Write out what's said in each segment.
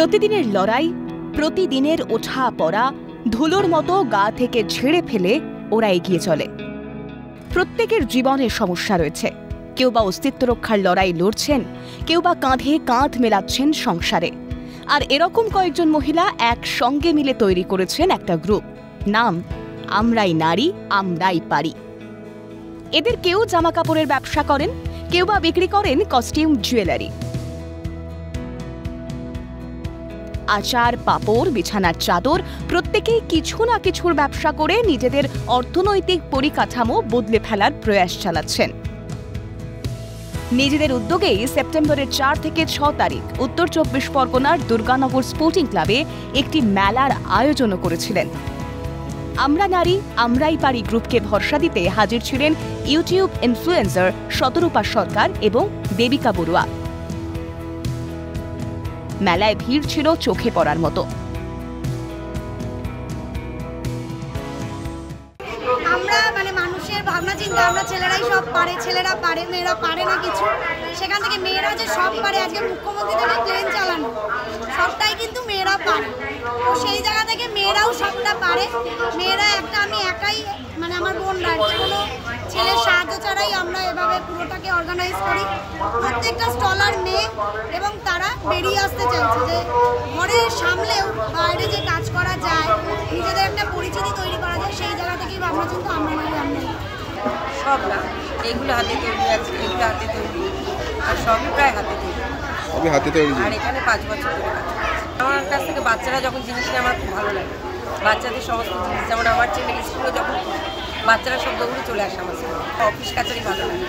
প্রতিদিনের লড়াই, প্রতিদিনের ওঠা পড়া, ধুলোর মতো গা থেকে ঝেড়ে ফেলে ওরা এগিয়ে চলে। প্রত্যেকের জীবনের সমস্যা রয়েছে। কেউ বা অস্তিত্ব রক্ষার লড়াই লড়ছেন, কেউ বা কাঁধে কাঁধ মেলাচ্ছেন সংসারে। আর এরকম কয়েকজন মহিলা একসঙ্গে মিলে তৈরি করেছেন একটা গ্রুপ, নাম আমরাই নারী আমরাই পারি। এদের কেউ জামা কাপড়ের ব্যবসা করেন, কেউ বা বিক্রি করেন কস্টিউম জুয়েলারি। আচার, পাপড়, বিছানার চাদর, প্রত্যেকেই কিছু না কিছুর ব্যবসা করে নিজেদের অর্থনৈতিক পরিকাঠামো বদলে ফেলার প্রয়াস চালাচ্ছেন। নিজেদের উদ্যোগেই সেপ্টেম্বরের 4 থেকে 6 তারিখ উত্তর 24 পরগনার দুর্গানগর স্পোর্টিং ক্লাবে একটি মেলার আয়োজনও করেছিলেন। আমরা নারী আমরাই পারি গ্রুপকে ভরসা দিতে হাজির ছিলেন ইউটিউব ইনফ্লুয়েন্সার শতরূপা সরকার এবং দেবিকা বড়ুয়া। মেলায় ভিড় ছিল চোখে পড়ার মতো। আমরা মানুষের ভাবনা চিন্তা, আমরা ছেলেরাই সব পারে, ছেলেরা পারে, মেয়েরা পারে না কিছু। সেখান থেকে মেয়েরা যে সব পারে, আজকে মুখ্যমন্ত্রী থেকে ট্রেন চালানো, সবটাই কিন্তু মেয়েরা পারে। তো সেই জায়গা থেকে মেয়েরাও সবটা পারে। মেয়েরা একটা, আমি একাই আমার বোনরা আর কি, কোনো ছেলের সাহায্য ছাড়াই আমরা এভাবে পুরোটাকে অর্গানাইজ করি। প্রত্যেকটা স্টলার মেয়ে এবং তারা বেরিয়ে আসতে চাইছে যে ঘরে সামলেও বাইরে যে কাজ করা যায়, নিজেদের একটা পরিচিতি তৈরি করা যায়, সেই জায়গা থেকেই ভাবনা চিন্তা আমরা সব না, এগুলো হাতে তৈরি আছে, এগুলো হাতে তৈরি, আর সবই প্রায় হাতে তৈরি। সবই হাতে তৈরি। আর এখানে 5 বছর ধরে কাজ করছি। আমার কাছ থেকে বাচ্চারা যখন জিনিস নেয় আমার খুব ভালো লাগে। বাচ্চাদের সমস্ত জিনিস, যেমন আমার ছেলের স্কুলে যখন বাচ্চারা সব দৌড়ে চলে আসে আমার স্কুলে। অফিস কাছারি ভালো লাগে,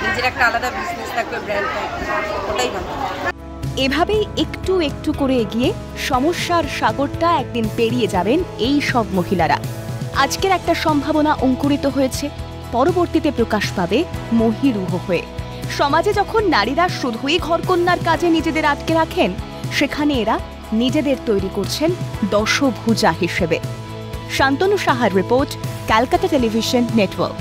নিজের একটা আলাদা বিজনেস থাকবে, ব্র্যান্ড থাকবে, ওটাই ভালো। এভাবেই একটু একটু করে এগিয়ে সমস্যার সাগরটা একদিন পেরিয়ে যাবেন এই সব মহিলারা। আজকের একটা সম্ভাবনা অঙ্কুরিত হয়েছে, পরবর্তীতে প্রকাশ পাবে মহিরুহ হয়ে। সমাজে যখন নারীরা শুধুই ঘরকন্যার কাজে নিজেদের আটকে রাখেন, সেখানে এরা নিজেদের তৈরি করছেন দশভুজা হিসেবে। শান্তনু সাহার রিপোর্ট, ক্যালকাটা টেলিভিশন নেটওয়ার্ক।